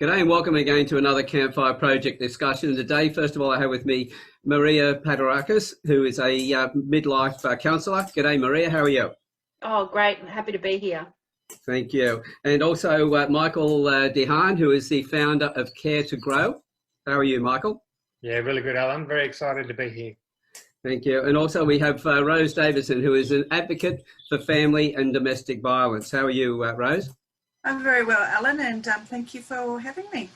G'day and welcome again to another Campfire Project discussion. Today, first of all, I have with me Maria Paterakis, who is a midlife counsellor. G'day, Maria. How are you? Oh, great. I'm happy to be here. Thank you. And also Michael Haan, who is the founder of Care to Grow. How are you, Michael? Yeah, really good, Alan. Very excited to be here. Thank you. And also we have Rose Davidson, who is an advocate for family and domestic violence. How are you, Rose? I'm very well, Alan, and thank you for having me.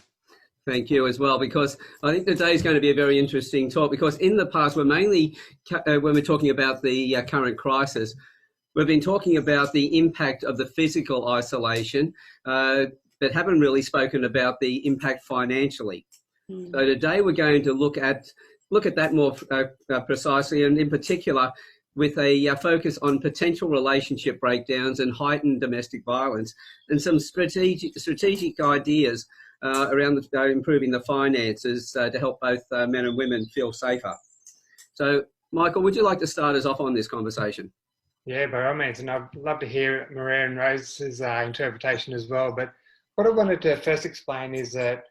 Thank you as well, because I think today is going to be a very interesting talk, because in the past, we're mainly, when we're talking about the current crisis, we've been talking about the impact of the physical isolation, but haven't really spoken about the impact financially. So today we're going to look at that more precisely, and in particular with a focus on potential relationship breakdowns and heightened domestic violence, and some strategic ideas around improving the finances to help both men and women feel safer. So, Michael, would you like to start us off on this conversation? Yeah, by all means, and I'd love to hear Maria and Rose's interpretation as well. But what I wanted to first explain is that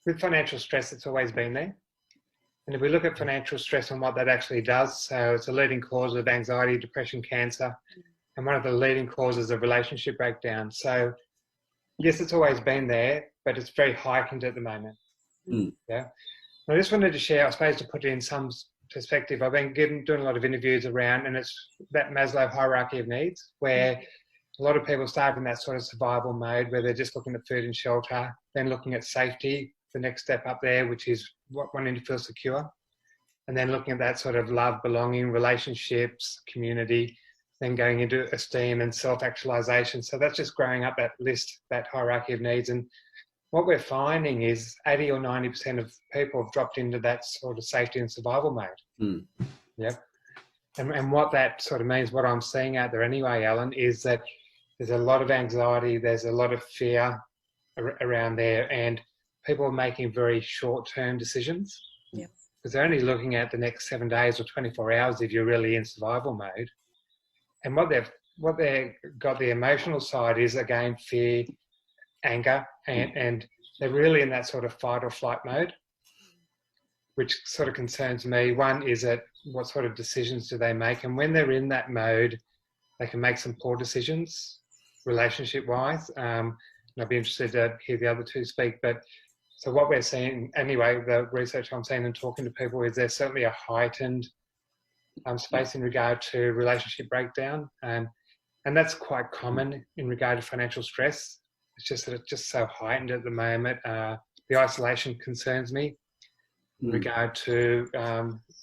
with financial stress, it's always been there. And if we look at financial stress and what that actually does, so it's a leading cause of anxiety, depression, cancer, and one of the leading causes of relationship breakdown. So yes, it's always been there, but it's very heightened at the moment. Yeah. I just wanted to share, I suppose, to put it in some perspective. I've been doing a lot of interviews around, and it's that Maslow hierarchy of needs, where a lot of people start in that sort of survival mode, where they're just looking at food and shelter, then looking at safety, the next step up there, which is wanting to feel secure, and then looking at that sort of love, belonging, relationships, community, then going into esteem and self-actualization. So that's just growing up that list, that hierarchy of needs. And what we're finding is 80 or 90% of people have dropped into that sort of safety and survival mode. Yeah. And what that sort of means, what I'm seeing out there anyway, Alan, is that there's a lot of anxiety, there's a lot of fear around there, and people are making very short-term decisions because they're only looking at the next 7 days or 24 hours if you're really in survival mode. And what they've got the emotional side is, again, fear, anger, and they're really in that sort of fight or flight mode, which sort of concerns me. One is that what sort of decisions do they make? And when they're in that mode, they can make some poor decisions relationship-wise. And I'd be interested to hear the other two speak, but so what we're seeing, anyway, the research I'm seeing and talking to people, is there's certainly a heightened space in regard to relationship breakdown. And that's quite common in regard to financial stress. It's just that it's just so heightened at the moment. The isolation concerns me in regard to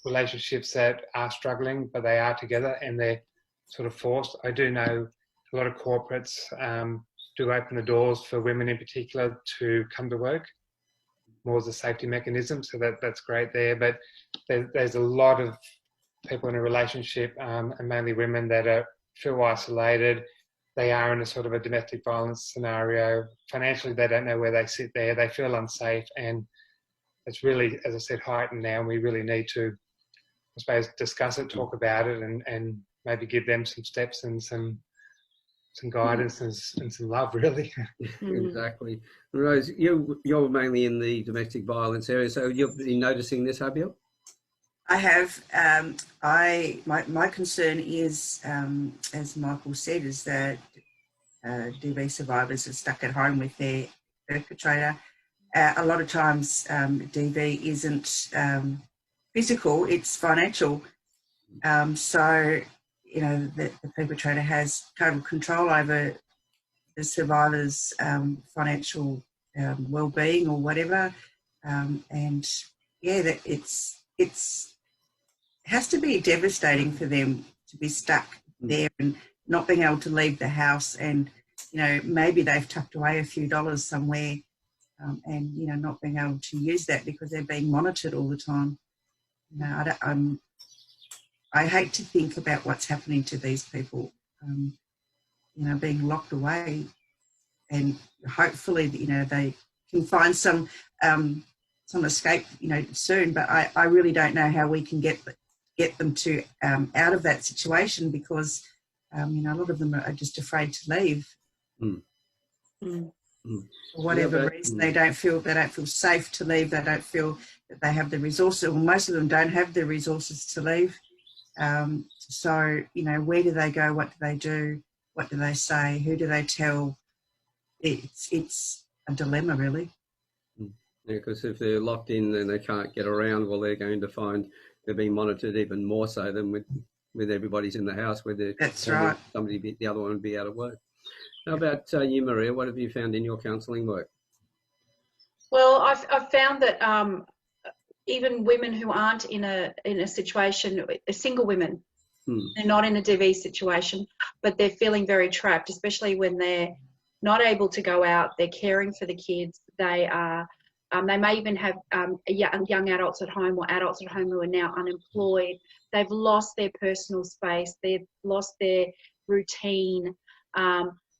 relationships that are struggling, but they are together and they're sort of forced. I do know a lot of corporates do open the doors for women in particular to come to work, more as a safety mechanism, so that's great there. But there's a lot of people in a relationship, and mainly women, that feel isolated. They are in a sort of a domestic violence scenario. Financially, they don't know where they sit there. They feel unsafe, and it's really, as I said, heightened now. And we really need to, I suppose, discuss it, talk about it, and maybe give them some steps and some guidance and some love, really. Exactly. Rose, you're mainly in the domestic violence area, so you've been noticing this, have you? I have. My concern is, as Michael said, is that DV survivors are stuck at home with their perpetrator. A lot of times DV isn't physical, it's financial. So, you know, the perpetrator has total control over the survivor's financial well-being or whatever. And yeah, that it has to be devastating for them to be stuck there and not being able to leave the house. And, you know, maybe they've tucked away a few dollars somewhere and, you know, not being able to use that because they're being monitored all the time. You know, I hate to think about what's happening to these people, you know, being locked away, and hopefully, you know, they can find some escape, you know, soon. But I really don't know how we can get them to out of that situation, because you know, a lot of them are just afraid to leave. For whatever Yeah, reason, they don't feel safe to leave. They don't feel that they have the resources. Well, most of them don't have the resources to leave. So, you know, where do they go? What do they do? What do they say? Who do they tell? It's a dilemma, really. Yeah, because if they're locked in and they can't get around, well, they're going to find they're being monitored even more so than with everybody's in the house, where That's right. the other one would be out of work. How about you, Maria? What have you found in your counselling work? Well, I've found that even women who aren't in a situation, single women, they're not in a DV situation, but they're feeling very trapped, especially when they're not able to go out. They're caring for the kids. They are. They may even have young adults at home or adults at home who are now unemployed. They've lost their personal space. They've lost their routine.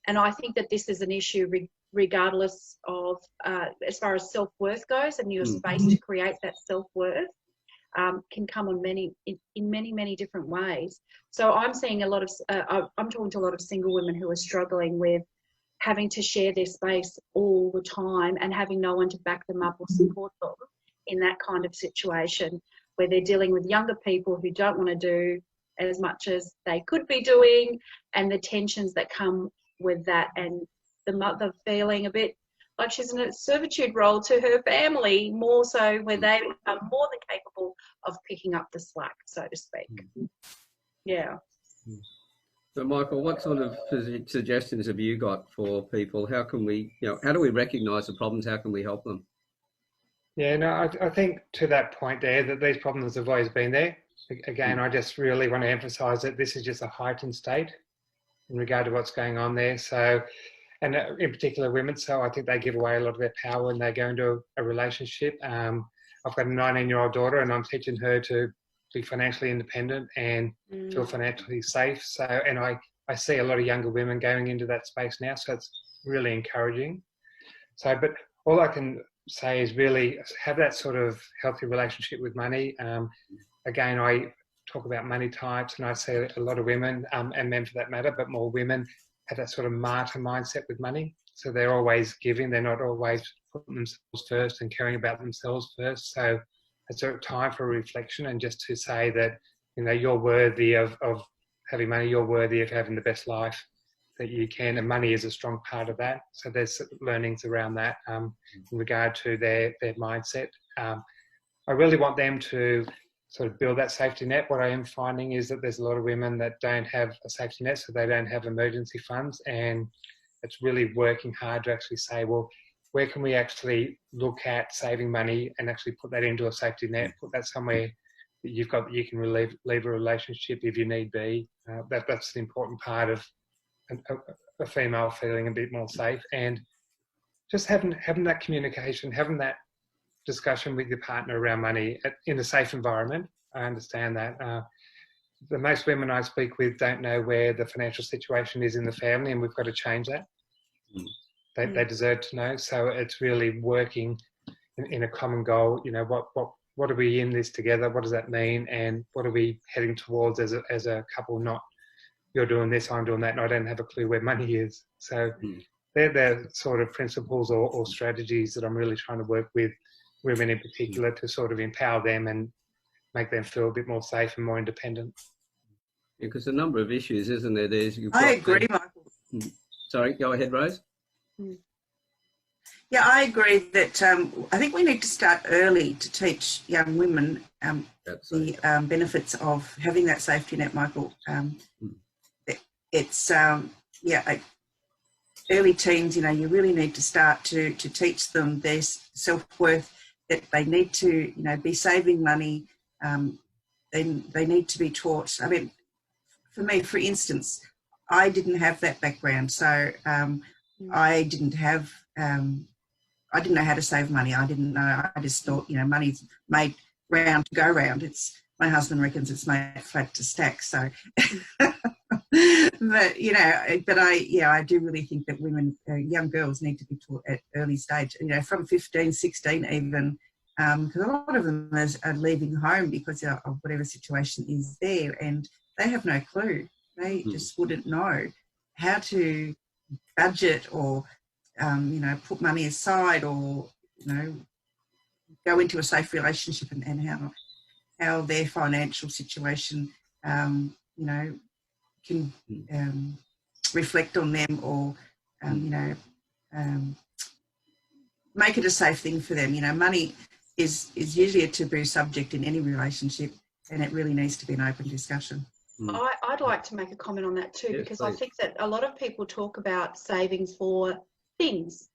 And I think that this is an issue regardless of, as far as self-worth goes, and your space to create that self-worth can come on in many different ways. So I'm seeing I'm talking to a lot of single women who are struggling with having to share their space all the time and having no one to back them up or support them in that kind of situation, where they're dealing with younger people who don't want to do as much as they could be doing, and the tensions that come with that, and the mother feeling a bit like she's in a servitude role to her family, more so where they are more than capable of picking up the slack, so to speak. Yeah. So, Michael, what sort of suggestions have you got for people? How can we, how do we recognise the problems? How can we help them? Yeah, no, I think to that point there, that these problems have always been there. Again, I just really want to emphasise that this is just a heightened state in regard to what's going on there. So, and in particular women, so I think they give away a lot of their power when they go into a relationship. I've got a 19-year-old daughter, and I'm teaching her to be financially independent and feel financially safe. So, and I see a lot of younger women going into that space now, so it's really encouraging. So, but all I can say is really have that sort of healthy relationship with money. Again, I talk about money types, and I see a lot of women, and men for that matter, but more women have that sort of martyr mindset with money. So they're always giving, they're not always putting themselves first and caring about themselves first. So it's a time for reflection, and just to say that, you're worthy of having money, you're worthy of having the best life that you can, and money is a strong part of that. So there's learnings around that in regard to their mindset. I really want them to sort of build that safety net. What I am finding is that there's a lot of women that don't have a safety net, so they don't have emergency funds, and it's really working hard to actually say, well, where can we actually look at saving money and actually put that into a safety net, put that somewhere that you've got, that you can leave a relationship if you need be. That's the important part of a female feeling a bit more safe, and just having that communication, having that discussion with your partner around money in a safe environment. I understand that. The most women I speak with don't know where the financial situation is in the family, and we've got to change that. They deserve to know. So it's really working in a common goal. What are we in this together? What does that mean? And what are we heading towards as a couple? Not you're doing this, I'm doing that, and I don't have a clue where money is. So they're the sort of principles or strategies that I'm really trying to work with women in particular, to sort of empower them and make them feel a bit more safe and more independent. Because a number of issues, isn't there? I agree, Michael. Sorry, go ahead, Rose. Yeah, I agree that I think we need to start early to teach young women the benefits of having that safety net, Michael. It's, early teens, you really need to start to teach them their self-worth, that they need to, be saving money. They need to be taught. I mean, for me, for instance, I didn't have that background, so I didn't know how to save money. I didn't know. I just thought, money's made round to go round. My husband reckons it's made flat to stack. So, but I do really think that women, young girls, need to be taught at early stage. From 15, 16 even, because a lot of them are leaving home because of whatever situation is there, and they have no clue. They just wouldn't know how to budget or you know, put money aside, or, you know, go into a safe relationship, and how their financial situation, you know, can reflect on them, or, you know, make it a safe thing for them. You know, money is usually a taboo subject in any relationship, and it really needs to be an open discussion. I'd like to make a comment on that too, Yes, because please. I think that a lot of people talk about saving for things.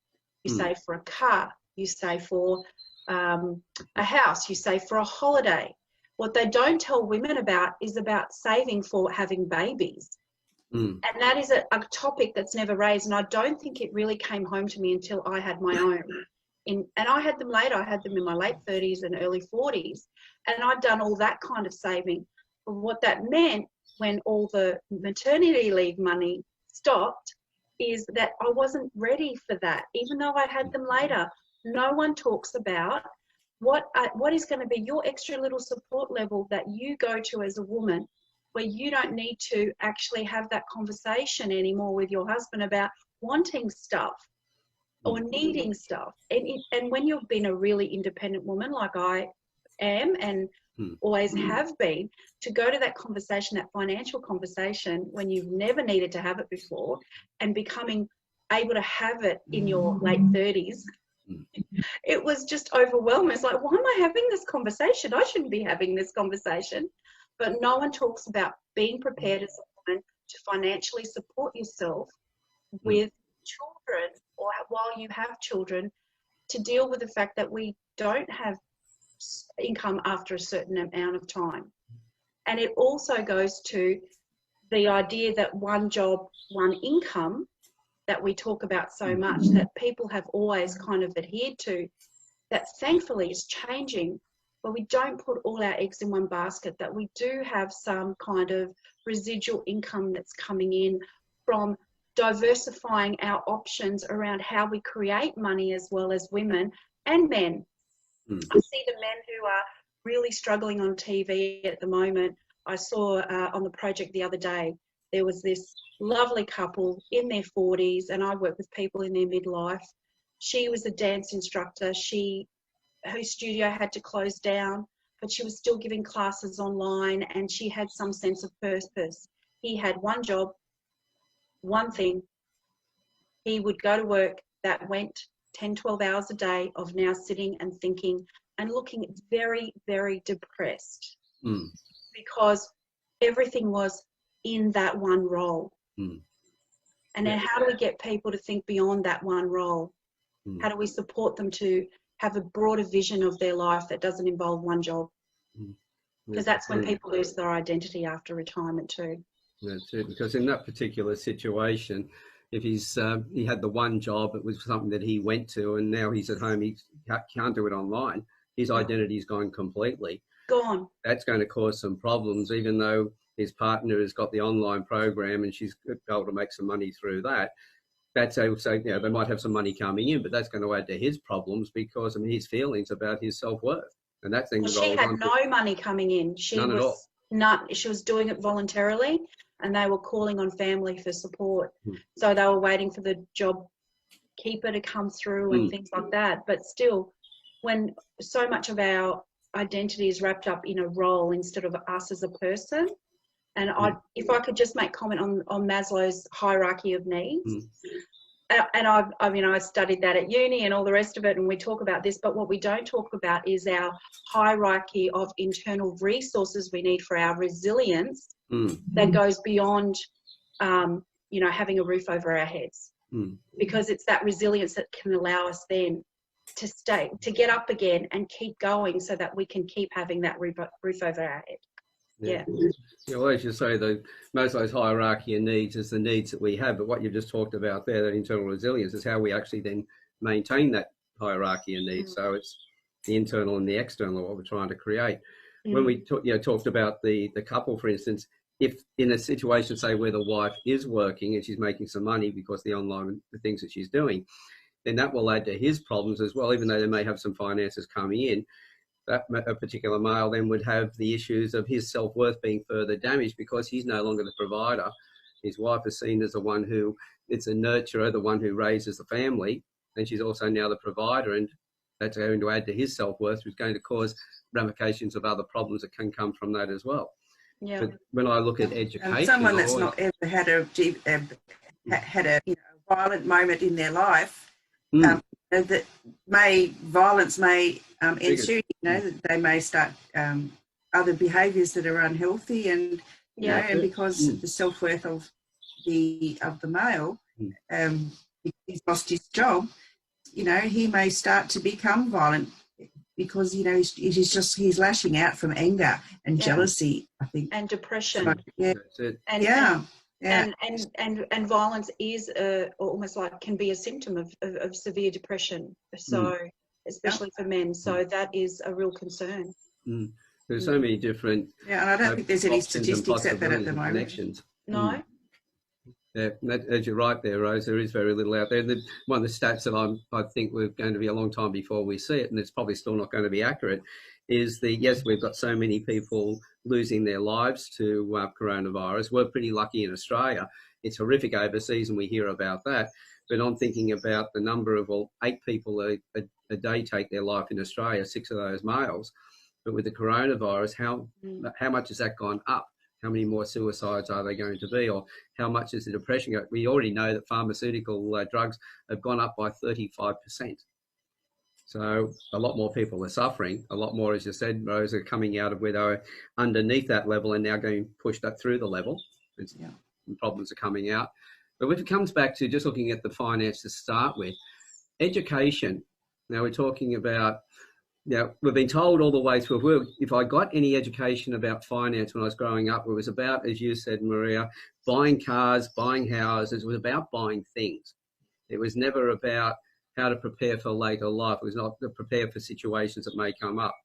You save for a car, you save for a house, you save for a holiday. What they don't tell women about is about saving for having babies. And that is a topic that's never raised, and I don't think it really came home to me until I had my own. And I had them later. I had them in my late 30s and early 40s, and I'd done all that kind of saving. But what that meant when all the maternity leave money stopped is that I wasn't ready for that. Even though I had them later, no one talks about what is going to be your extra little support level that you go to as a woman, where you don't need to actually have that conversation anymore with your husband about wanting stuff or needing stuff. And when you've been a really independent woman like I am and always have been, to go to that conversation, that financial conversation, when you've never needed to have it before, and becoming able to have it in your late 30s, it was just overwhelming. It's like, why am I having this conversation? I shouldn't be having this conversation. But no one talks about being prepared as a woman to financially support yourself with children, or while you have children, to deal with the fact that we don't have income after a certain amount of time. And it also goes to the idea that one job, one income, that we talk about so much, that people have always kind of adhered to, that thankfully is changing, but we don't put all our eggs in one basket, that we do have some kind of residual income that's coming in from diversifying our options around how we create money, as well as women and men. I see the men who are really struggling on TV at the moment. I saw on the project the other day, there was this lovely couple in their 40s, and I work with people in their midlife. She was a dance instructor. Her studio had to close down, but she was still giving classes online, and she had some sense of purpose. He had one job, one thing. He would go to work that went 10, 12 hours a day of now sitting and thinking and looking very, very depressed because everything was in that one role. And then how do we get people to think beyond that one role? How do we support them to have a broader vision of their life that doesn't involve one job? Because that's when people lose their identity after retirement too. That's it, because in that particular situation, if he had the one job, it was something that he went to, and now he's at home, he can't do it online. His identity's gone completely. Gone. That's going to cause some problems, even though his partner has got the online program and she's able to make some money through that. That's also, you know, they might have some money coming in, but that's going to add to his problems because, I mean, his feelings about his self-worth. And that thing she had no money coming in. None at all. She was doing it voluntarily, and they were calling on family for support. So they were waiting for the job keeper to come through and things like that. But still, when so much of our identity is wrapped up in a role instead of us as a person. And if I could just make comment on Maslow's hierarchy of needs. And I studied that at uni and all the rest of it, and we talk about this, but what we don't talk about is our hierarchy of internal resources we need for our resilience that goes beyond, having a roof over our heads. Because it's that resilience that can allow us then to get up again and keep going so that we can keep having that roof over our head. Yeah. Well, as you say, Maslow's hierarchy of needs is the needs that we have, but what you've just talked about there, that internal resilience, is how we actually then maintain that hierarchy of needs. So it's the internal and the external, what we're trying to create. When we talked about the couple, for instance, if in a situation, say, where the wife is working and she's making some money because the things that she's doing, then that will add to his problems as well, even though they may have some finances coming in. That a particular male then would have the issues of his self-worth being further damaged because he's no longer the provider His wife is seen as the one who, it's a nurturer, the one who raises the family, and she's also now the provider, and that's going to add to his self-worth, which is going to cause ramifications of other problems that can come from that as well. Yeah. But when I look at education, and someone that's not ever had a violent moment in their life, that violence may ensue. They may start other behaviours that are unhealthy, and and because the self-worth of the male, he's lost his job, he may start to become violent because he's lashing out from anger and jealousy, I think, and depression. That's it. And violence is almost like can be a symptom of severe depression. So especially for men. So that is a real concern. There's so many different and I don't think there's any statistics at that at the moment. Connections. No. Yeah, as you're right there, Rose, there is very little out there. One of the stats that I think we're going to be a long time before we see it, and it's probably still not going to be accurate, is yes, we've got so many people losing their lives to coronavirus. We're pretty lucky in Australia. It's horrific overseas, and we hear about that. But I'm thinking about the number of 8 people a day take their life in Australia, 6 of those males. But with the coronavirus, how much has that gone up? How many more suicides are there going to be? Or how much is the depression going? We already know that pharmaceutical drugs have gone up by 35%. So a lot more people are suffering. A lot more, as you said, Rose, are coming out of where they were underneath that level and now getting pushed up through the level. And problems are coming out. But if it comes back to just looking at the finance to start with, education. Now we're talking about, we've been told all the way through. If I got any education about finance when I was growing up, it was about, as you said, Maria, buying cars, buying houses. It was about buying things. It was never about how to prepare for later life. It was not to prepare for situations that may come up.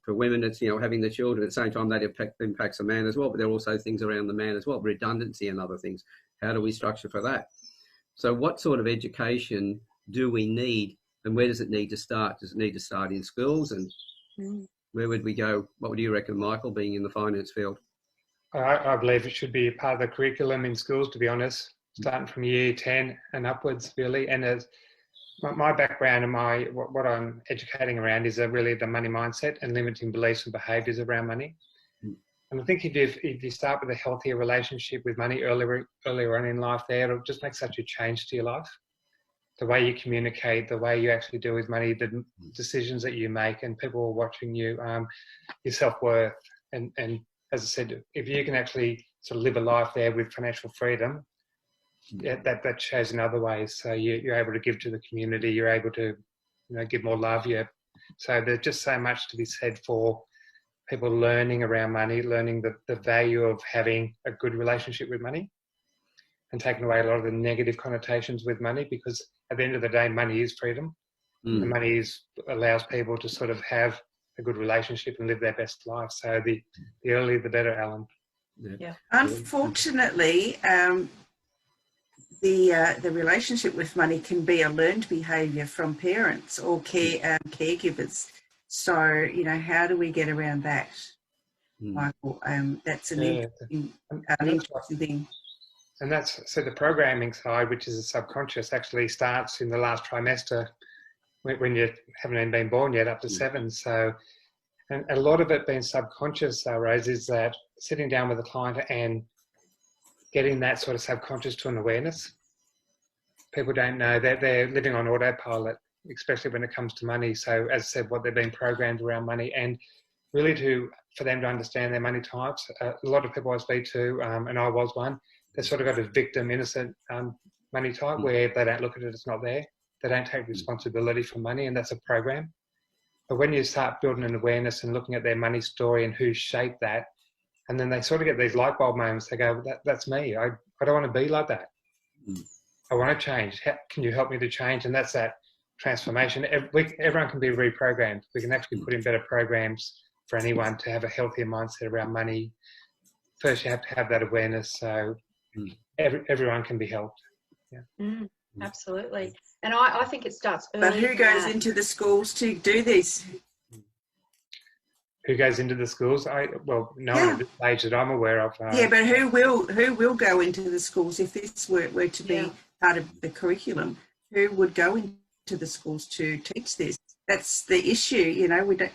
For women, it's, having the children. At the same time, that impacts a man as well, but there are also things around the man as well, redundancy and other things. How do we structure for that? So what sort of education do we need, and where does it need to start? Does it need to start in schools, and where would we go? What would you reckon, Michael, being in the finance field? I believe it should be part of the curriculum in schools, to be honest, starting from year 10 and upwards, really. And as my background and what I'm educating around is really the money mindset and limiting beliefs and behaviours around money. And I think if you start with a healthier relationship with money earlier on in life, it'll just make such a change to your life. The way you communicate, the way you actually deal with money, the decisions that you make, and people are watching you, your self-worth. And as I said, if you can actually sort of live a life there with financial freedom, that shows in other ways. So you're able to give to the community, you're able to give more love. So there's just so much to be said for people learning around money, learning the value of having a good relationship with money, and taking away a lot of the negative connotations with money, because at the end of the day, money is freedom. And money allows people to sort of have a good relationship and live their best life. So the earlier the better, Alan. Yeah. Unfortunately, the relationship with money can be a learned behaviour from parents or caregivers. So, how do we get around that, Michael? That's an interesting thing. And so the programming side, which is the subconscious, actually starts in the last trimester when you haven't even been born yet, up to 7. So, and a lot of it being subconscious, Rose, is that sitting down with a client and getting that sort of subconscious to an awareness. People don't know that they're living on autopilot, especially when it comes to money. So as I said, what they've been programmed around money, and really for them to understand their money types. A lot of people I speak to, and I was one, they sort of got a victim innocent money type where they don't look at it, it's not there. They don't take responsibility for money, and that's a program. But when you start building an awareness and looking at their money story and who shaped that, and then they sort of get these light bulb moments, they go, that's me. I don't want to be like that. I want to change. Can you help me to change? And that's that transformation. Everyone can be reprogrammed. We can actually put in better programs for anyone to have a healthier mindset around money. First, you have to have that awareness so everyone can be helped. Yeah. Absolutely. And I think it starts early. But who goes into the schools to do this? who goes into the schools? No one at this age that I'm aware of. Yeah, but who will go into the schools if this were to be part of the curriculum? Who would go into the schools to teach this? That's the issue. You know, we don't.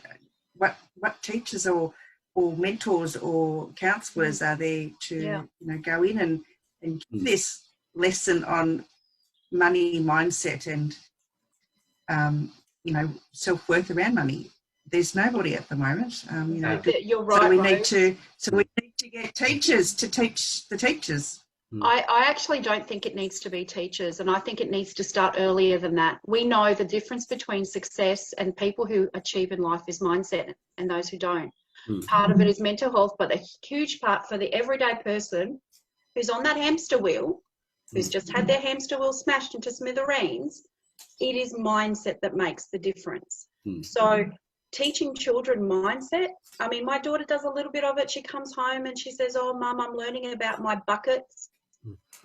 What teachers or mentors or counsellors are there to go in and give this lesson on money mindset and self-worth around money? There's nobody at the moment. You're right. So we need to get teachers to teach the teachers. I actually don't think it needs to be teachers, and I think it needs to start earlier than that. We know the difference between success and people who achieve in life is mindset and those who don't. Part of it is mental health, but a huge part for the everyday person who's on that hamster wheel, who's just had their hamster wheel smashed into smithereens, it is mindset that makes the difference. So teaching children mindset, I mean, my daughter does a little bit of it. She comes home and she says, oh, Mum, I'm learning about my buckets.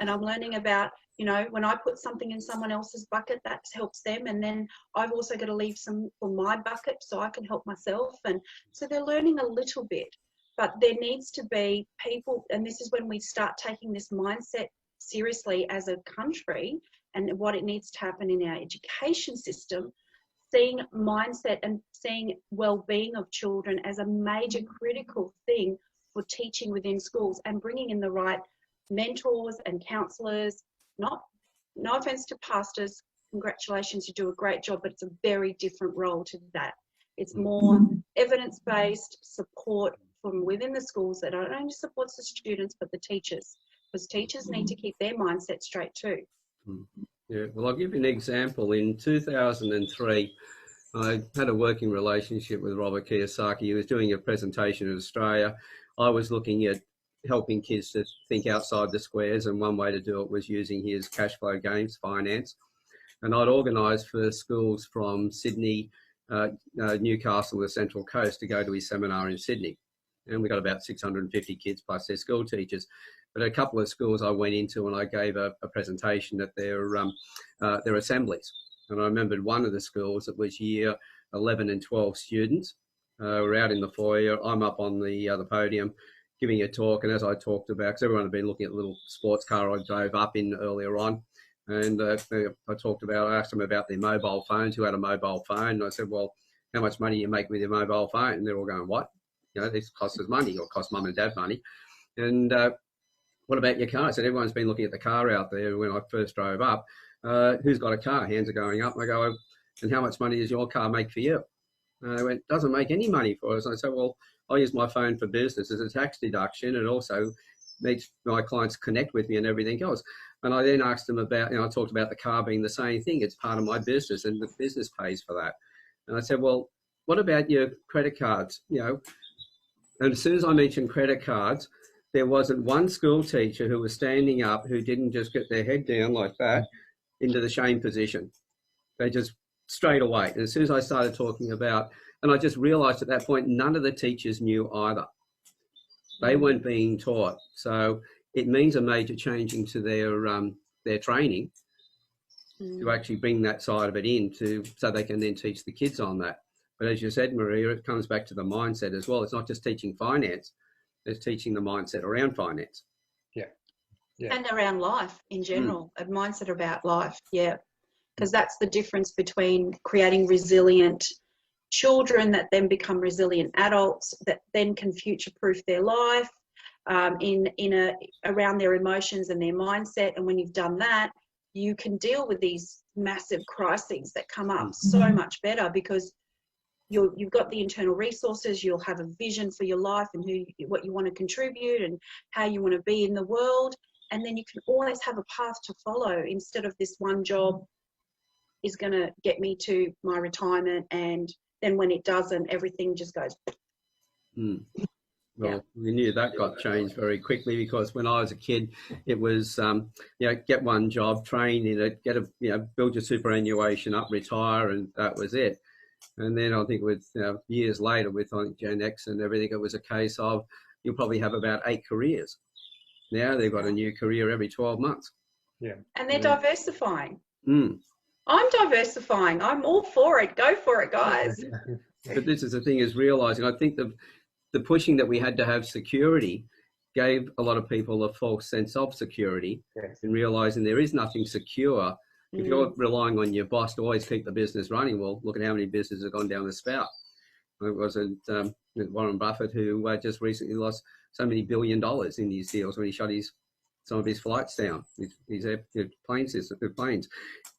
And I'm learning about, when I put something in someone else's bucket, that helps them. And then I've also got to leave some for my bucket so I can help myself. And so they're learning a little bit. But there needs to be people, and this is when we start taking this mindset seriously as a country and what it needs to happen in our education system, seeing mindset and seeing well-being of children as a major critical thing for teaching within schools and bringing in the right mentors and counsellors. No offence to pastors, congratulations, you do a great job, but it's a very different role to that. It's more evidence-based support from within the schools that not only supports the students but the teachers, because teachers need to keep their mindset straight too. Yeah, well, I'll give you an example. In 2003, I had a working relationship with Robert Kiyosaki. He was doing a presentation in Australia. I was looking at helping kids to think outside the squares, and one way to do it was using his cash flow games finance. And I'd organised for schools from Sydney, Newcastle, the Central Coast, to go to his seminar in Sydney. And we got about 650 kids plus their school teachers. But a couple of schools I went into and I gave a presentation at their assemblies. And I remembered one of the schools, it was year 11 and 12 students. We're out in the foyer. I'm up on the podium giving a talk. And as I talked about, because everyone had been looking at the little sports car I drove up in earlier on. And I asked them about their mobile phones, who had a mobile phone. And I said, well, how much money do you make with your mobile phone? And they're all going, what? This costs us money, or costs mum and dad money. And what about your car? I said, everyone's been looking at the car out there when I first drove up. Who's got a car? Hands are going up. And I go, and how much money does your car make for you? And they went, doesn't make any money for us. And I said, well, I use my phone for business as a tax deduction. It also makes my clients connect with me and everything else. And I then asked them about, I talked about the car being the same thing. It's part of my business and the business pays for that. And I said, well, what about your credit cards? And as soon as I mentioned credit cards, there wasn't one school teacher who was standing up who didn't just get their head down like that into the shame position. They just straight away. And as soon as I started talking about, and I just realised at that point, none of the teachers knew either. They weren't being taught. So it means a major change into their training to actually bring that side of it in so they can then teach the kids on that. But as you said, Maria, it comes back to the mindset as well. It's not just teaching finance, it's teaching the mindset around finance. Yeah. And around life in general, a mindset about life, because that's the difference between creating resilient children that then become resilient adults that then can future-proof their life around their emotions and their mindset. And when you've done that, you can deal with these massive crises that come up so much better, because you've got the internal resources, you'll have a vision for your life and what you want to contribute and how you want to be in the world. And then you can always have a path to follow, instead of this one job is going to get me to my retirement, and then when it doesn't, everything just goes. Well, we knew that got changed very quickly, because when I was a kid, it was, get one job, train in it, build your superannuation up, retire, and that was it. And then I think with years later, with Gen X and everything, it was a case of you'll probably have about 8 careers. Now they've got a new career every 12 months. Yeah. And they're diversifying. I'm diversifying. I'm all for it. Go for it, guys. But this is the thing, is realising, I think the pushing that we had to have security gave a lot of people a false sense of security, and realising there is nothing secure. If you're relying on your boss to always keep the business running, well, look at how many businesses have gone down the spout. It wasn't Warren Buffett who just recently lost so many $1 billion in these deals when he shut some of his flights down, his planes.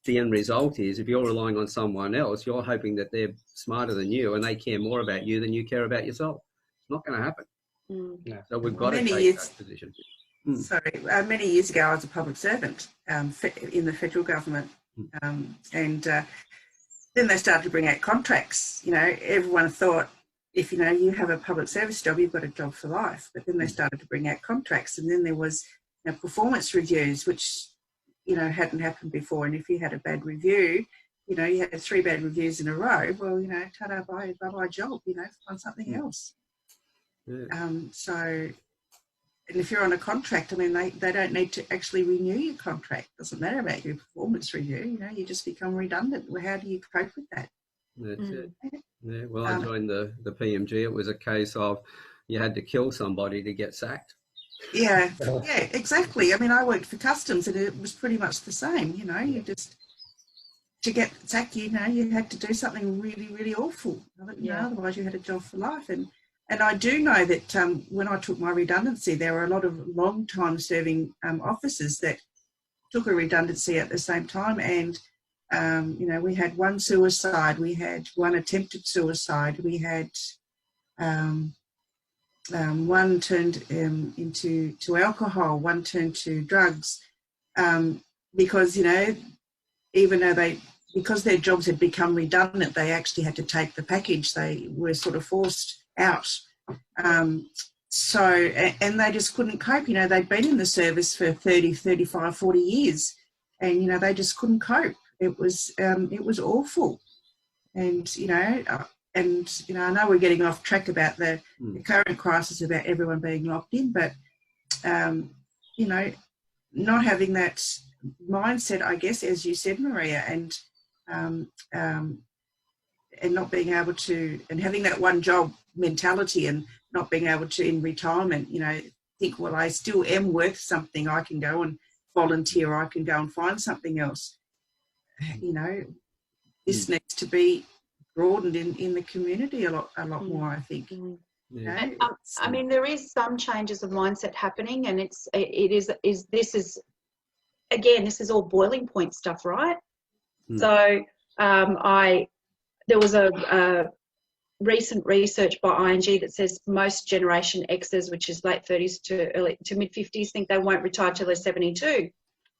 The end result is, if you're relying on someone else, you're hoping that they're smarter than you and they care more about you than you care about yourself. It's not going to happen. No. So we've got to take that position. Sorry, many years ago I was a public servant in the federal government, and then they started to bring out contracts. You know, everyone thought, if you have a public service job, you've got a job for life. But then they started to bring out contracts, and then there was performance reviews, which hadn't happened before. And if you had a bad review, you had 3 bad reviews in a row. Well, ta-da, bye job. Find something else. Yeah. And if you're on a contract, I mean, they don't need to actually renew your contract. It doesn't matter about your performance review. You just become redundant. Well, how do you cope with that? That's it. Yeah. Well, I joined the PMG. It was a case of you had to kill somebody to get sacked. Yeah, yeah, exactly. I mean, I worked for customs, and it was pretty much the same. You just, to get sacked, you had to do something really, really awful. Otherwise you had a job for life. And I do know that when I took my redundancy, there were a lot of long-time serving officers that took a redundancy at the same time. And, we had 1 suicide, we had 1 attempted suicide, we had one turned into alcohol, 1 turned to drugs, because, even though because their jobs had become redundant, they actually had to take the package. They were sort of forced out. And they just couldn't cope. They'd been in the service for 30, 35, 40 years, and, they just couldn't cope. It was awful. And, I know we're getting off track about the current crisis about everyone being locked in, but, not having that mindset, I guess, as you said, Maria, and not being able to, and having that one job mentality, and not being able to, in retirement, think, well, I still am worth something. I can go and volunteer, or I can go and find something else. This needs to be broadened in the community a lot more, I think. Yeah. I mean, there is some changes of mindset happening, and this is all boiling point stuff, right? So there was a recent research by ING that says most Generation Xers, which is late 30s to mid 50s, think they won't retire till they're 72.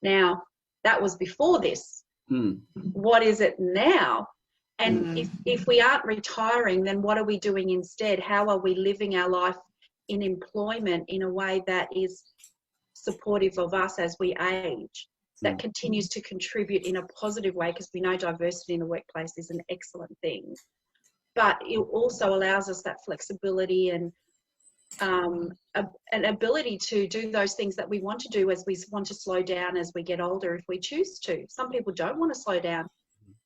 Now, that was before this. What is it now? And if we aren't retiring, then what are we doing instead? How are we living our life in employment in a way that is supportive of us as we age, that continues to contribute in a positive way? Because we know diversity in the workplace is an excellent thing, but it also allows us that flexibility and an ability to do those things that we want to do as we want to slow down as we get older if we choose to. Some people don't want to slow down.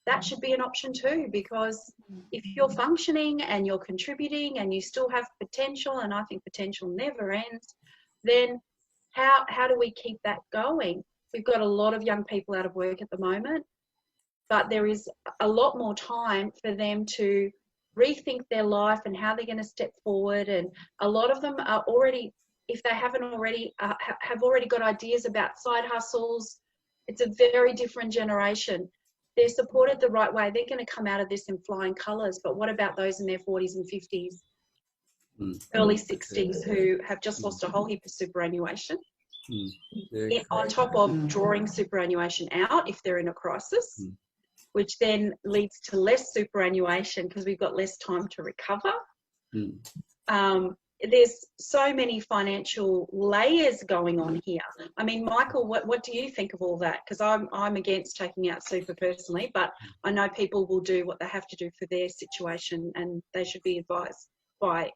That should be an option too, because if you're functioning and you're contributing and you still have potential, and I think potential never ends, then how do we keep that going? We've got a lot of young people out of work at the moment, but there is a lot more time for them to rethink their life and how they're going to step forward. And a lot of them are already, if they haven't already, have already got ideas about side hustles. It's a very different generation. They're supported the right way. They're going to come out of this in flying colours. But what about those in their 40s and 50s, early 60s, who have just lost a whole heap of superannuation, on top of drawing superannuation out if they're in a crisis, which then leads to less superannuation because we've got less time to recover. There's so many financial layers going on here. I mean, Michael, what do you think of all that? Because I'm against taking out super personally, but I know people will do what they have to do for their situation, and they should be advised by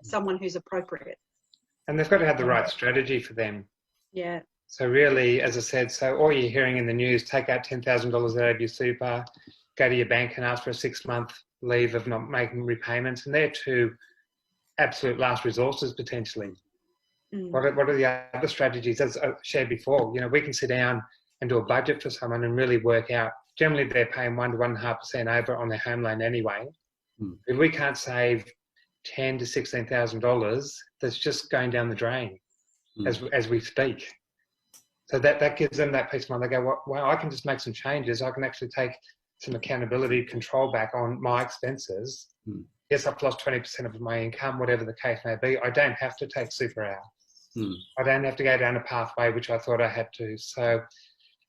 someone who's appropriate. And they've got to have the right strategy for them. Yeah. So really, as I said, so all you're hearing in the news, take out $10,000 out of your super, go to your bank and ask for a 6-month leave of not making repayments, and they're two absolute last resources potentially. What are the other strategies? As I shared before, we can sit down and do a budget for someone and really work out. Generally, they're paying 1 to 1.5% over on their home loan anyway. If we can't save $10,000 to $16,000, that's just going down the drain as we speak. So that gives them that peace of mind. They go, well, I can just make some changes. I can actually take some accountability, control back on my expenses. Yes, I've lost 20% of my income, whatever the case may be. I don't have to take super out. I don't have to go down a pathway which I thought I had to. So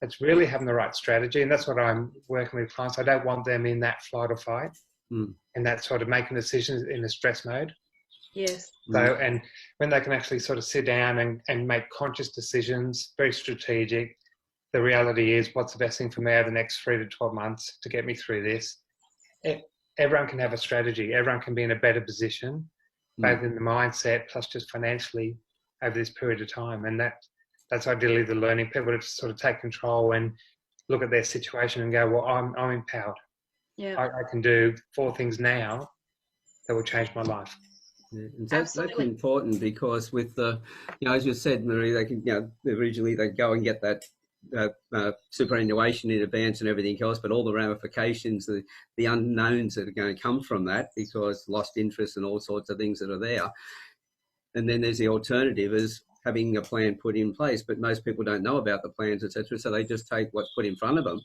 it's really having the right strategy, and that's what I'm working with clients. I don't want them in that flight or fight, and that sort of making decisions in a stress mode. Yes. So, and when they can actually sort of sit down and make conscious decisions, very strategic. The reality is, what's the best thing for me over the next 3 to 12 months to get me through this? Everyone can have a strategy. Everyone can be in a better position, both in the mindset plus just financially over this period of time. And that's ideally the learning, people to sort of take control and look at their situation and go, well, I'm empowered. Yeah. I can do 4 things now that will change my life. Yeah, that's important, because with the, as you said, Marie, they can, originally they go and get that superannuation in advance and everything else, but all the ramifications, the unknowns that are going to come from that, because lost interest and all sorts of things that are there. And then there's the alternative is having a plan put in place, but most people don't know about the plans, etc. So they just take what's put in front of them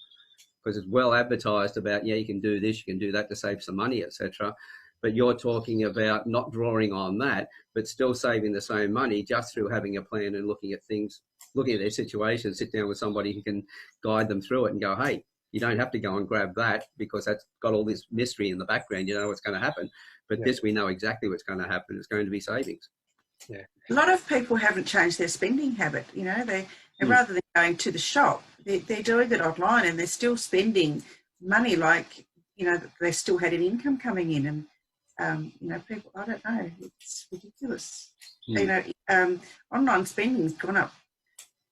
because it's well advertised about, you can do this, you can do that to save some money, etc. But you're talking about not drawing on that, but still saving the same money just through having a plan and looking at things, looking at their situation, sit down with somebody who can guide them through it and go, hey, you don't have to go and grab that because that's got all this mystery in the background. You know what's going to happen. But this, we know exactly what's going to happen. It's going to be savings. Yeah. A lot of people haven't changed their spending habit. They rather than going to the shop, they're doing it online and they're still spending money like, they still had an income coming in. And people, I don't know, it's ridiculous. Online spending's gone up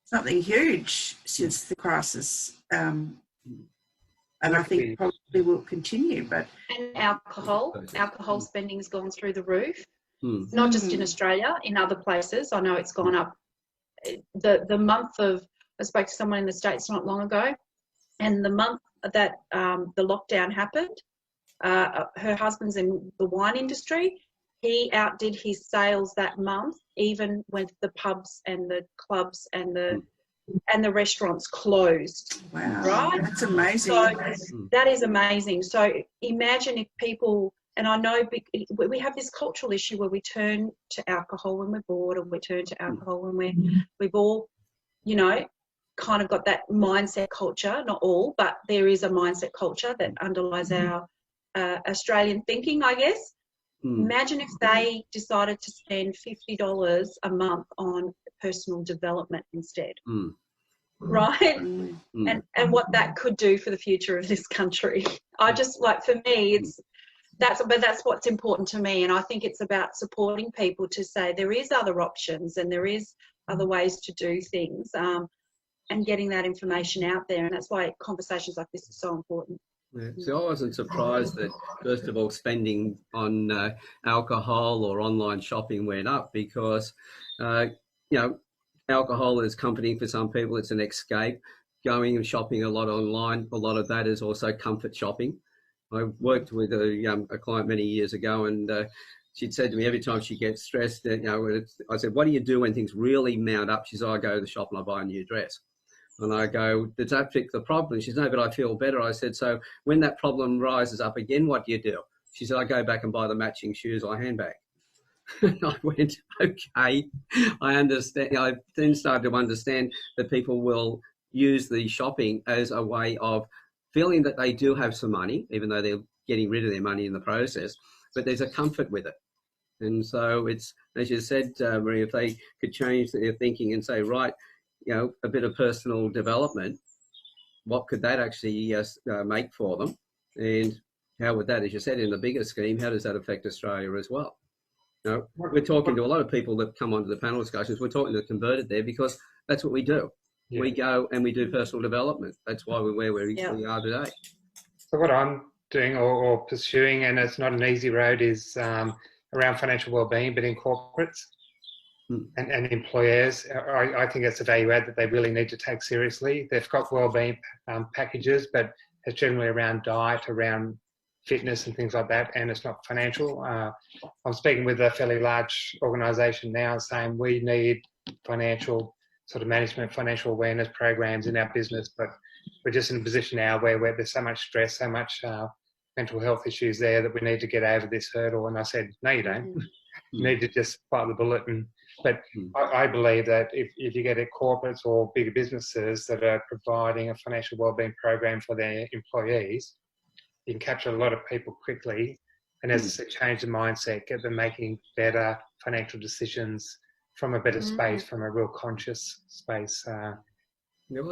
something huge since the crisis. And I think probably will continue. But and alcohol spending has gone through the roof. Not just in Australia, in other places. I know it's gone up. The month of, I spoke to someone in the States not long ago, and the month that the lockdown happened, her husband's in the wine industry. He outdid his sales that month, even with the pubs and the clubs and the restaurants closed. Wow, right? That's amazing. So that is amazing. So imagine if people, and I know we have this cultural issue where we turn to alcohol when we're bored, or we turn to alcohol when we've all, kind of got that mindset culture. Not all, but there is a mindset culture that underlies our Australian thinking, I guess. Imagine if they decided to spend $50 a month on personal development instead, right? And what that could do for the future of this country. I just, like, for me, that's what's important to me, and I think it's about supporting people to say there is other options and there is other ways to do things, and getting that information out there, and that's why conversations like this are so important. Yeah. So I wasn't surprised that, first of all, spending on alcohol or online shopping went up because, alcohol is comforting for some people. It's an escape. Going and shopping a lot online, a lot of that is also comfort shopping. I worked with a client many years ago, and she'd said to me every time she gets stressed, I said, what do you do when things really mount up? She said, I go to the shop and I buy a new dress. And I go, does that fix the problem? She said, no, but I feel better. I said, so when that problem rises up again, what do you do? She said, I go back and buy the matching shoes or handbag. And I went, okay, I understand. I then started to understand that people will use the shopping as a way of feeling that they do have some money, even though they're getting rid of their money in the process, but there's a comfort with it. And so it's, as you said, Marie, if they could change their thinking and say, right, a bit of personal development, what could that actually make for them? And how would that, as you said, in the bigger scheme, how does that affect Australia as well? We're talking to a lot of people that come onto the panel discussions. We're talking to the converted there because that's what we do. Yeah. We go and we do personal development. That's why we're where we are today. So what I'm doing or pursuing, and it's not an easy road, is around financial wellbeing, but in corporates and employers. I think it's a value add that they really need to take seriously. They've got wellbeing packages, but it's generally around diet, around fitness and things like that, and it's not financial. I'm speaking with a fairly large organisation now saying we need financial sort of management, financial awareness programs in our business, but we're just in a position now where there's so much stress, so much mental health issues there that we need to get over this hurdle. And I said, no, you don't. You need to just bite the bullet. But I believe that if you get at corporates or bigger businesses that are providing a financial wellbeing program for their employees, you can capture a lot of people quickly, and as I said, change the mindset, get them making better financial decisions from a better space, from a real conscious space. When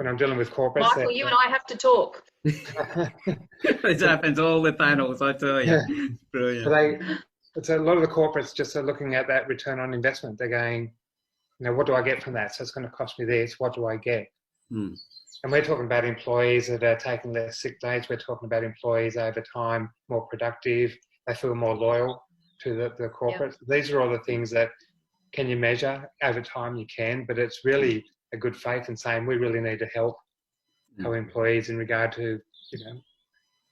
I'm dealing with corporates, Michael, you and I have to talk. This happens all the panels, I tell you. Yeah. Brilliant. It's a lot of the corporates just are looking at that return on investment. They're going, what do I get from that? So it's going to cost me this. What do I get? And we're talking about employees that are taking less sick days. We're talking about employees over time, more productive. They feel more loyal to the corporate. Yep. These are all the things that can you measure over time? You can, but it's really a good faith in saying we really need to help our employees in regard to,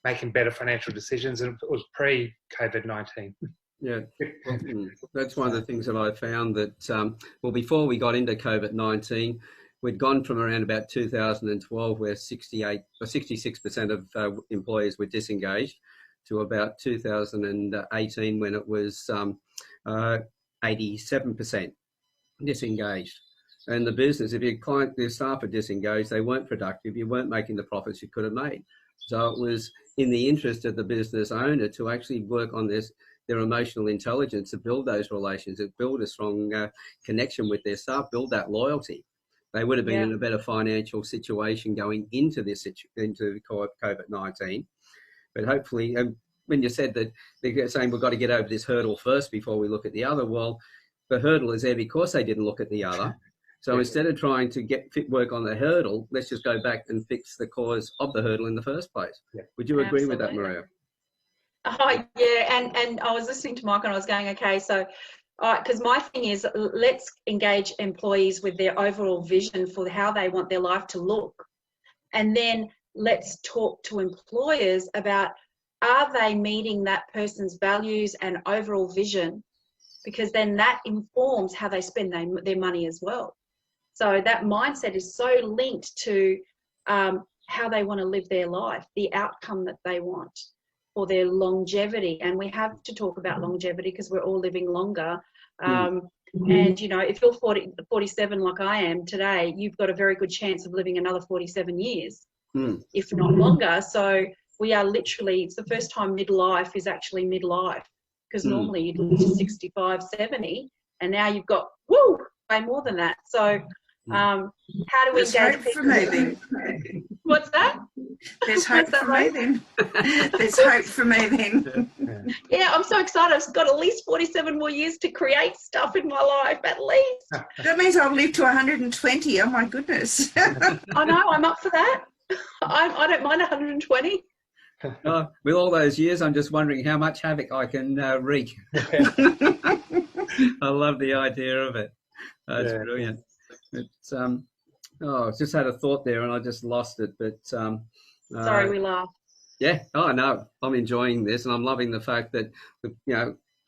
making better financial decisions. And it was pre-COVID-19. Yeah, that's one of the things that I found that, before we got into COVID-19, we'd gone from around about 2012, where 68 or 66% of employers were disengaged, to about 2018, when it was 87% disengaged. And the business, if your staff are disengaged, they weren't productive, you weren't making the profits you could have made. So it was in the interest of the business owner to actually work on their emotional intelligence, to build those relations, to build a strong connection with their staff, build that loyalty. They would have been in a better financial situation going into into COVID-19. But hopefully, when you said that they're saying we've got to get over this hurdle first before we look at the other, well, the hurdle is there because they didn't look at the other. So instead of trying to work on the hurdle, let's just go back and fix the cause of the hurdle in the first place. Yeah. Would you agree with that, Maria? Oh, yeah. And I was listening to Mike and I was going, okay, so, because my thing is, let's engage employees with their overall vision for how they want their life to look. And then let's talk to employers about, are they meeting that person's values and overall vision? Because then that informs how they spend their money as well. So that mindset is so linked to how they want to live their life, the outcome that they want for their longevity. And we have to talk about longevity because we're all living longer. And, if you're 47 like I am today, you've got a very good chance of living another 47 years, if not longer. So we are literally, it's the first time midlife is actually midlife, because normally you'd live to 65, 70, and now you've got, way more than that. So how do we engage people? For me then. What's that? There's hope for me then. There's hope for me then. Yeah, I'm so excited. I've got at least 47 more years to create stuff in my life, at least. That means I'll live to 120. Oh, my goodness. I know, I'm up for that. I don't mind 120. With all those years, I'm just wondering how much havoc I can wreak. I love the idea of it. It's brilliant. It's I just had a thought there and I just lost it. But sorry, we laughed. Yeah. Oh no, I'm enjoying this, and I'm loving the fact that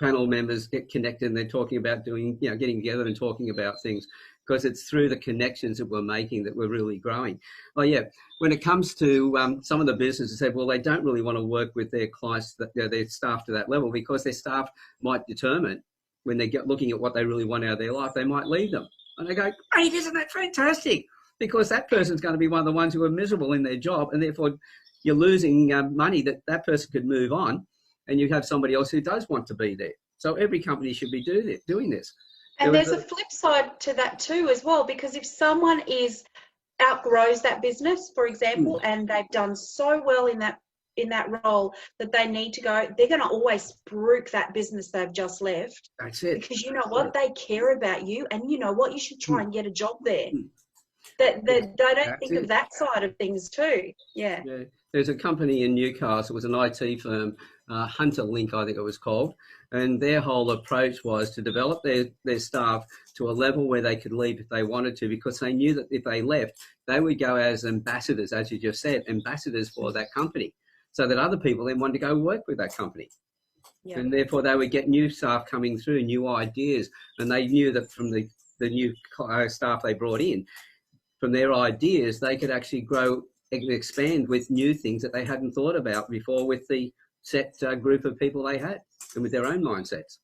panel members get connected and they're talking about doing, getting together and talking about things, because it's through the connections that we're making that we're really growing. Oh yeah, when it comes to some of the businesses said, well, they don't really want to work with their clients, their staff to that level, because their staff might determine when they get looking at what they really want out of their life, they might leave them. And they go, great, isn't that fantastic? Because that person's going to be one of the ones who are miserable in their job, and therefore you're losing money that person could move on, and you have somebody else who does want to be there. So every company should be doing this. And there's a flip side to that too as well, because if someone outgrows that business, for example, and they've done so well in that role that they need to go, they're going to always spruik that business they've just left. That's it. Because you know what, they care about you, and you know what, you should try and get a job there. They don't think of that side of things too. Yeah. There's a company in Newcastle, it was an IT firm, Hunter Link, I think it was called, and their whole approach was to develop their staff to a level where they could leave if they wanted to, because they knew that if they left, they would go as ambassadors, as you just said, ambassadors for that company, so that other people then wanted to go work with that company. Yeah. And therefore they would get new staff coming through, new ideas, and they knew that from the new staff they brought in, from their ideas, they could actually grow and expand with new things that they hadn't thought about before with the set group of people they had and with their own mindsets.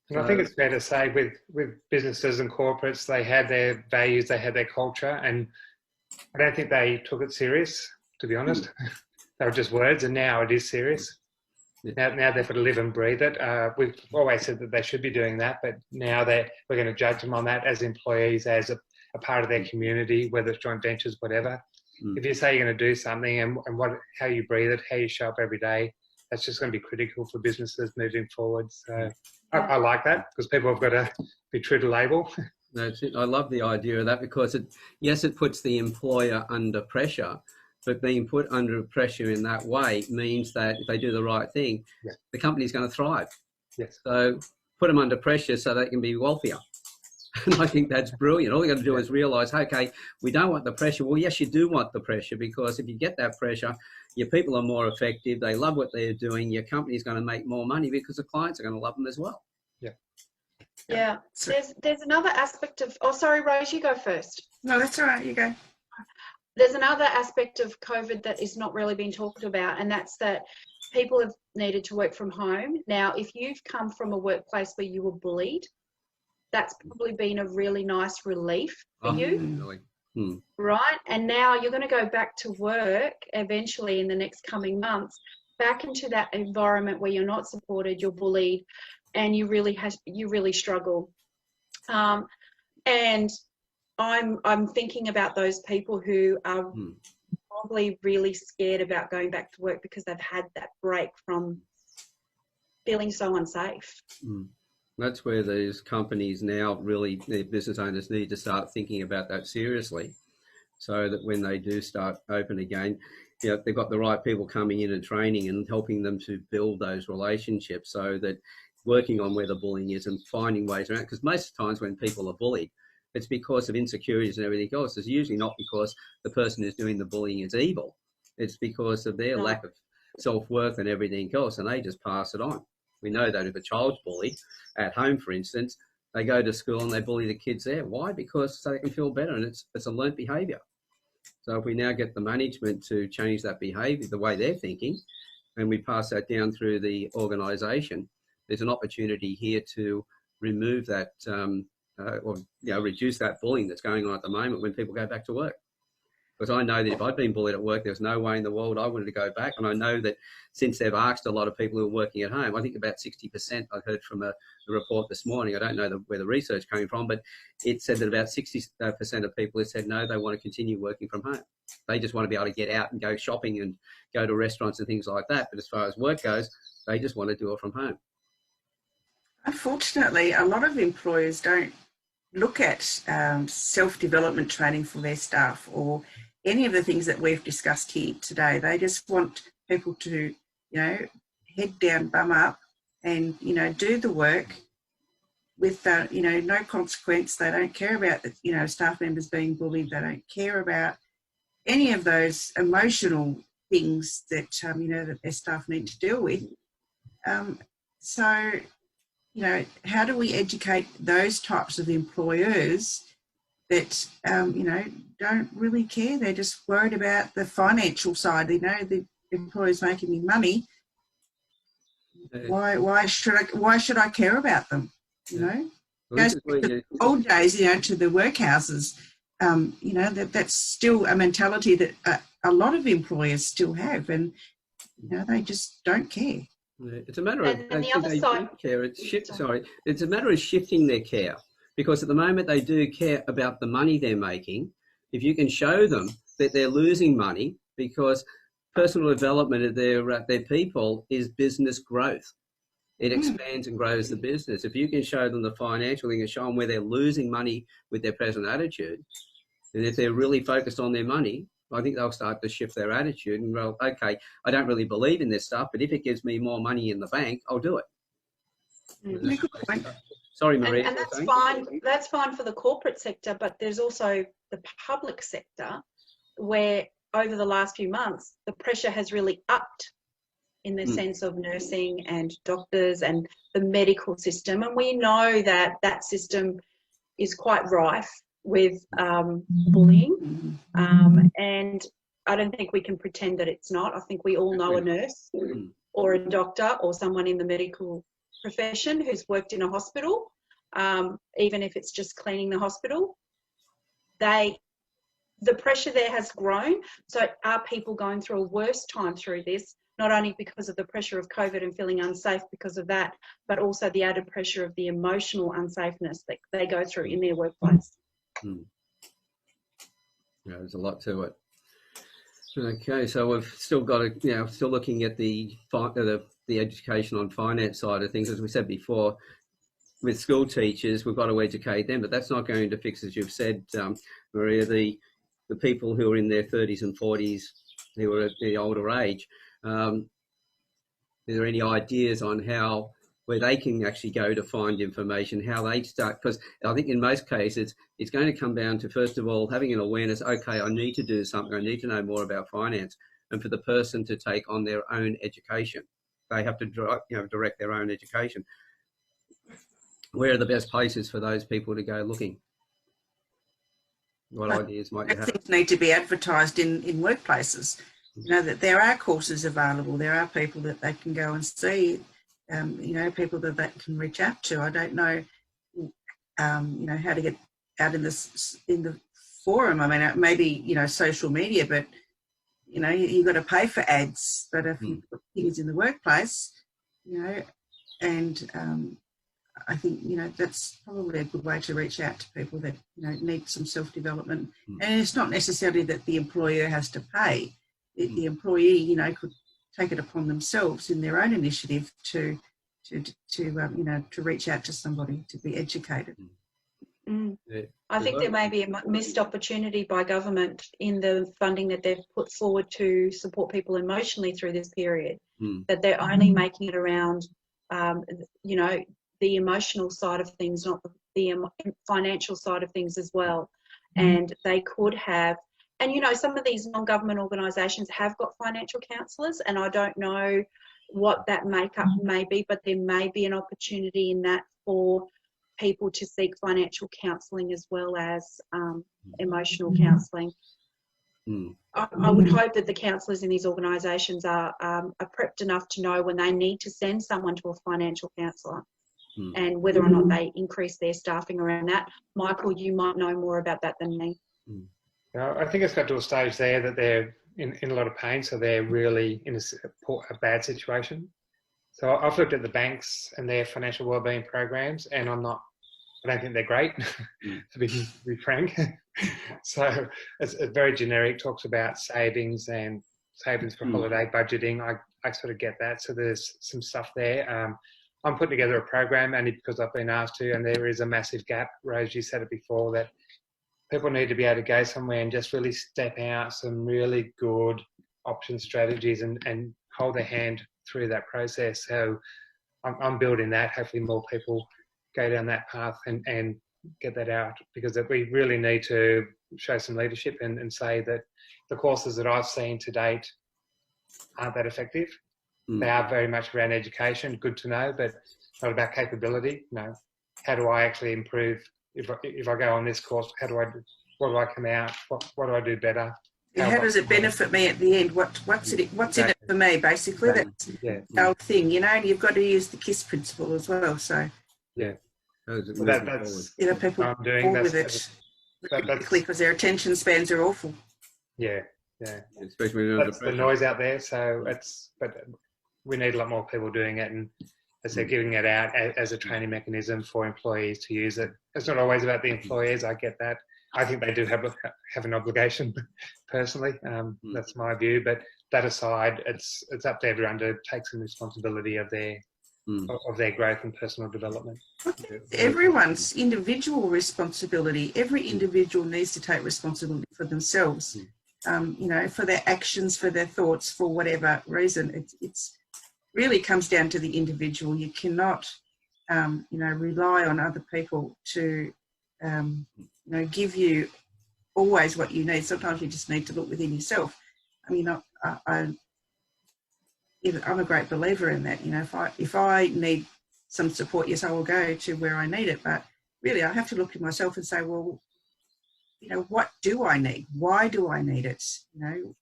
And I think it's fair to say with businesses and corporates, they had their values, they had their culture, and I don't think they took it serious, to be honest. They were just words, and now it is serious. Yeah. Now they've got to live and breathe it. We've always said that they should be doing that, but now we're going to judge them on that as employees, as a part of their community, whether it's joint ventures, whatever. If you say you're going to do something and how you breathe it, how you show up every day, that's just going to be critical for businesses moving forward. So I like that, because people have got to be true to label. That's it. I love the idea of that, because it puts the employer under pressure, but being put under pressure in that way means that if they do the right thing, the company's going to thrive. Yes. So put them under pressure so they can be wealthier. And I think that's brilliant. All you got to do is realise, okay, we don't want the pressure. Well, yes, you do want the pressure, because if you get that pressure, your people are more effective. They love what they're doing. Your company's going to make more money because the clients are going to love them as well. Yeah. Yeah. There's another aspect of, oh, sorry, Rose, you go first. No, that's all right. You go. There's another aspect of COVID that is not really being talked about, and that's that people have needed to work from home. Now, if you've come from a workplace where you were bullied, that's probably been a really nice relief for you. Really? Right? And now you're going to go back to work eventually in the next coming months, back into that environment where you're not supported, you're bullied, and you really struggle. And I'm thinking about those people who are probably really scared about going back to work because they've had that break from feeling so unsafe. That's where these companies now really, their business owners need to start thinking about that seriously, so that when they do start open again, they've got the right people coming in and training and helping them to build those relationships, so that working on where the bullying is and finding ways around, because most of the times when people are bullied, it's because of insecurities and everything else. It's usually not because the person who's doing the bullying is evil. It's because of their lack of self-worth and everything else, and they just pass it on. We know that if a child's bullied at home, for instance, they go to school and they bully the kids there. Why? Because so they can feel better, and it's a learnt behaviour. So if we now get the management to change that behaviour, the way they're thinking, and we pass that down through the organisation, there's an opportunity here to remove that or reduce that bullying that's going on at the moment when people go back to work. Because I know that if I'd been bullied at work, there's no way in the world I wanted to go back. And I know that since they've asked a lot of people who are working at home, I think about 60%, I heard from a report this morning, I don't know where the research came from, but it said that about 60% of people have said no, they want to continue working from home. They just want to be able to get out and go shopping and go to restaurants and things like that. But as far as work goes, they just want to do it from home. Unfortunately, a lot of employers don't look at self-development training for their staff or any of the things that we've discussed here today. They just want people to, head down, bum up, and, do the work with, no consequence. They don't care about, staff members being bullied. They don't care about any of those emotional things that, that their staff need to deal with. So, how do we educate those types of employers that, don't really care? They're just worried about the financial side. The employer's making me money. Why should I care about them? Well, goes back to the old days, to the workhouses. That's still a mentality that a lot of employers still have, and they just don't care. It's a matter of they don't care. It's a matter of shifting their care, because at the moment they do care about the money they're making. If you can show them that they're losing money, because personal development of their people is business growth. It expands and grows the business. If you can show them the financial thing and show them where they're losing money with their present attitude, and if they're really focused on their money, I think they'll start to shift their attitude and, well, okay, I don't really believe in this stuff, but if it gives me more money in the bank, I'll do it. Sorry, Maria. And that's fine. That's fine for the corporate sector, but there's also the public sector where over the last few months, the pressure has really upped in the sense of nursing and doctors and the medical system. And we know that that system is quite rife with bullying. And I don't think we can pretend that it's not. I think we all know a nurse or a doctor or someone in the medical profession who's worked in a hospital, even if it's just cleaning the hospital. The pressure there has grown. So are people going through a worse time through this, not only because of the pressure of COVID and feeling unsafe because of that, but also the added pressure of the emotional unsafeness that they go through in their workplace? Yeah, there's a lot to it. Okay, so we've still got to, still looking at the education on finance side of things. As we said before, with school teachers, we've got to educate them, but that's not going to fix, as you've said, Maria, the people who are in their 30s and 40s, who are at the older age. Are there any ideas on where they can actually go to find information, how they start? Because I think in most cases, it's going to come down to, first of all, having an awareness, okay, I need to do something, I need to know more about finance, and for the person to take on their own education. They have to direct their own education. Where are the best places for those people to go looking? What ideas might you have? Things need to be advertised in workplaces. You know, that there are courses available. There are people that they can go and see, people that they can reach out to. I don't know, how to get out in the forum. I mean, maybe, social media, but, you've got to pay for ads. But if you've got things in the workplace, and I think, that's probably a good way to reach out to people that, need some self-development. And it's not necessarily that the employer has to pay. The employee, could take it upon themselves in their own initiative to reach out to somebody, to be educated. Yeah. I think there may be a missed opportunity by government in the funding that they've put forward to support people emotionally through this period, that they're only making it around, the emotional side of things, not the financial side of things as well. And they could have, and some of these non-government organisations have got financial counsellors, and I don't know what that makeup may be, but there may be an opportunity in that for people to seek financial counselling as well as emotional counselling. I would hope that the counsellors in these organisations are prepped enough to know when they need to send someone to a financial counsellor and whether or not they increase their staffing around that. Michael, you might know more about that than me. I think it's got to a stage there that they're in a lot of pain, so they're really in a bad situation. So I've looked at the banks and their financial wellbeing programs, and I don't think they're great, to be frank. So it's very generic, talks about savings and savings for holiday budgeting. I sort of get that. So there's some stuff there. I'm putting together a program only because I've been asked to, and there is a massive gap. Rose, you said it before, that people need to be able to go somewhere and just really step out some really good option strategies and hold their hand through that process. So I'm building that. Hopefully more people go down that path and get that out, because we really need to show some leadership and say that the courses that I've seen to date aren't that effective. They are very much around education, good to know, but not about capability. How do I actually improve? If I go on this course, what do I come out? What do I do better? How does it benefit me at the end? What's in it for me, basically? That's the whole thing, and you've got to use the KISS principle as well. So that's people I'm doing. fall with it quickly because their attention spans are awful. Yeah. Especially that's the noise out there. So but we need a lot more people doing it, and as they're giving it out as a training mechanism for employees to use it. It's not always about the employees. I get that. I think they do have an obligation, personally. That's my view. But that aside, it's up to everyone to take some responsibility of their growth and personal development. Everyone's individual responsibility. Every individual needs to take responsibility for themselves. you know, for their actions, for their thoughts, for whatever reason. It's really comes down to the individual. You cannot, you know, rely on other people to, you know, give you always what you need. Sometimes you just need to look within yourself. I mean, I'm a great believer in that. You know, if I need some support, yes, I will go to where I need it. But really, I have to look at myself and say, well, you know, what do I need? Why do I need it? You know,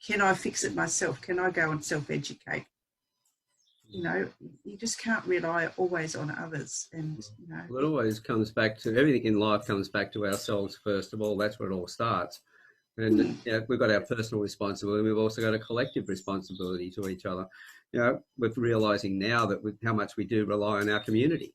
can I fix it myself? Can I go and self-educate? You know, you just can't rely always on others. And, you know, well, it always comes back to, everything in life comes back to ourselves first of all. That's where it all starts. And you know, we've got our personal responsibility. We've also got a collective responsibility to each other. You know, with realising now that how much we do rely on our community.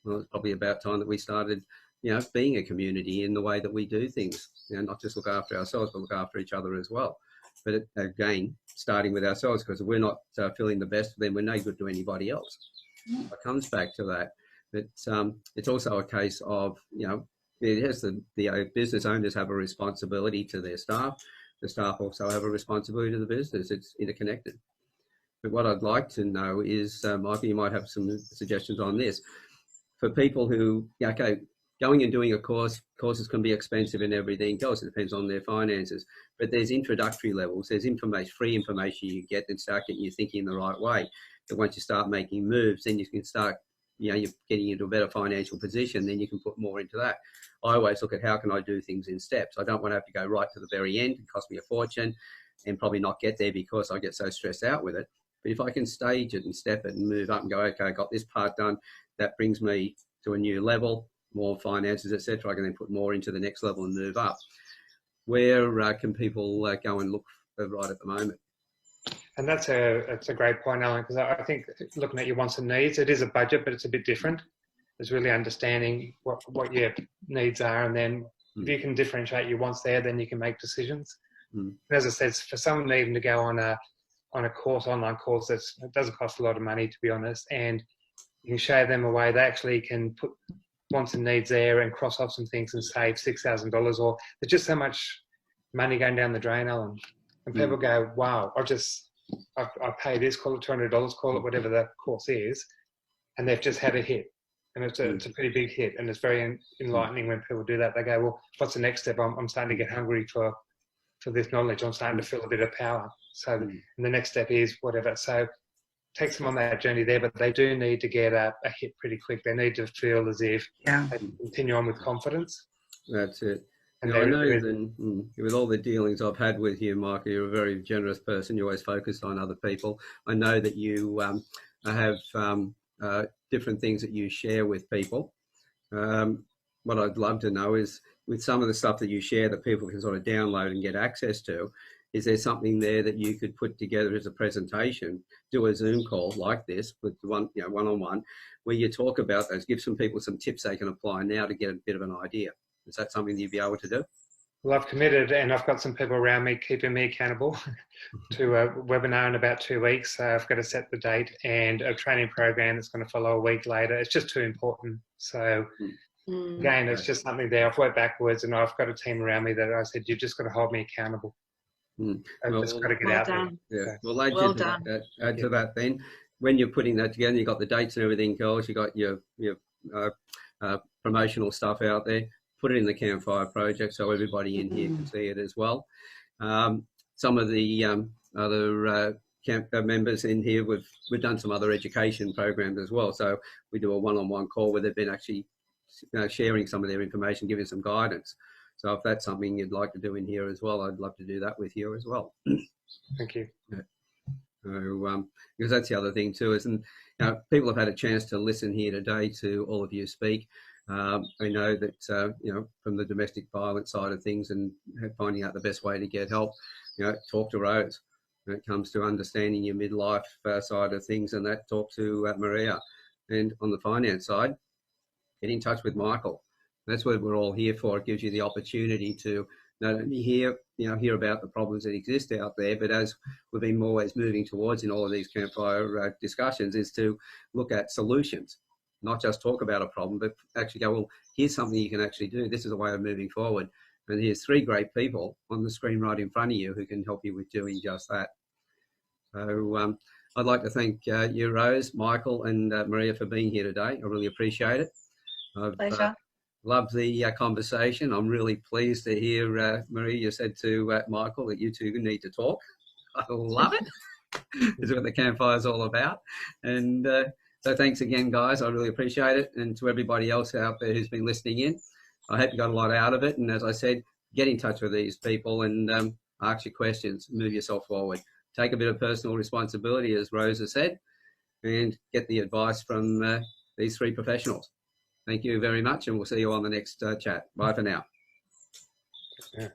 Well, it's probably about time that we started, you know, being a community in the way that we do things. You know, not just look after ourselves, but look after each other as well. But again, starting with ourselves, because if we're not feeling the best, then we're no good to anybody else. It comes back to that. But it's also a case of, you know, it has the business owners have a responsibility to their staff. The staff also have a responsibility to the business. It's interconnected. But what I'd like to know is, Michael, you might have some suggestions on this. For people who, okay, going and doing a courses can be expensive and everything else. It depends on their finances. But there's introductory levels. There's information, free information you get and start getting you thinking the right way. But once you start making moves, then you can start, you know, you're getting into a better financial position, then you can put more into that. I always look at how can I do things in steps. I don't want to have to go right to the very end. It costs me a fortune and probably not get there because I get so stressed out with it. But if I can stage it and step it and move up and go, okay, I got this part done, that brings me to a new level, more finances, etc. I can then put more into the next level and move up. Where can people go and look right at the moment? And that's a great point, Alan, because I think looking at your wants and needs, it is a budget, but it's a bit different. It's really understanding what your needs are, and then if you can differentiate your wants there, then you can make decisions. And as I said, for someone needing to go on a course, online course, it doesn't cost a lot of money, to be honest, and you can show them a way they actually can put wants and needs there and cross off some things and save $6,000, or there's just so much money going down the drain, Alan. And people go, wow, I pay this, call it $200, call it whatever the course is, and they've just had a hit. And it's a pretty big hit, and it's very enlightening when people do that. They go, well, what's the next step? I'm starting to get hungry for this knowledge. I'm starting to feel a bit of power. So and the next step is whatever. So it takes them on that journey there, but they do need to get a hit pretty quick. They need to feel as if they can continue on with confidence. That's it. And I know that with all the dealings I've had with you, Michael, you're a very generous person. You're always focused on other people. I know that you have different things that you share with people. What I'd love to know is, with some of the stuff that you share that people can sort of download and get access to, is there something there that you could put together as a presentation, do a Zoom call like this with one-on-one, where you talk about those, give some people some tips they can apply now to get a bit of an idea? Is that something that you'd be able to do? Well, I've committed, and I've got some people around me keeping me accountable to a webinar in about 2 weeks. So I've got to set the date, and a training program that's going to follow a week later. It's just too important. So again, it's just something there. I've worked backwards, and I've got a team around me that I said, you've just got to hold me accountable. I've just got to get out there. Yeah. Well, add to that then. When you're putting that together, you've got the dates and everything else, you've got your promotional stuff out there. Put it in the Campfire project so everybody in here can see it as well. Some of the other camp members in here, we've done some other education programs as well. So we do a one-on-one call where they've been actually sharing some of their information, giving some guidance. So if that's something you'd like to do in here as well, I'd love to do that with you as well. Thank you. So, because that's the other thing too, is, and people have had a chance to listen here today to all of you speak. I know that, from the domestic violence side of things and finding out the best way to get help, talk to Rose when it comes to understanding your midlife side of things, and that talk to Maria. And on the finance side, get in touch with Michael. That's what we're all here for. It gives you the opportunity to not only hear about the problems that exist out there, but as we've been always moving towards in all of these campfire discussions, is to look at solutions. Not just talk about a problem, but actually go, well, here's something you can actually do. This is a way of moving forward. And here's three great people on the screen right in front of you who can help you with doing just that. So I'd like to thank you, Rose, Michael and Maria for being here today. I really appreciate it. Pleasure. Loved the conversation. I'm really pleased to hear, Maria, you said to Michael that you two need to talk. I love it. It's what the campfire's all about. And so thanks again, guys. I really appreciate it. And to everybody else out there who's been listening in, I hope you got a lot out of it. And as I said, get in touch with these people and ask your questions, move yourself forward. Take a bit of personal responsibility, as Rosa said, and get the advice from these three professionals. Thank you very much, and we'll see you on the next chat. Bye for now. Yeah.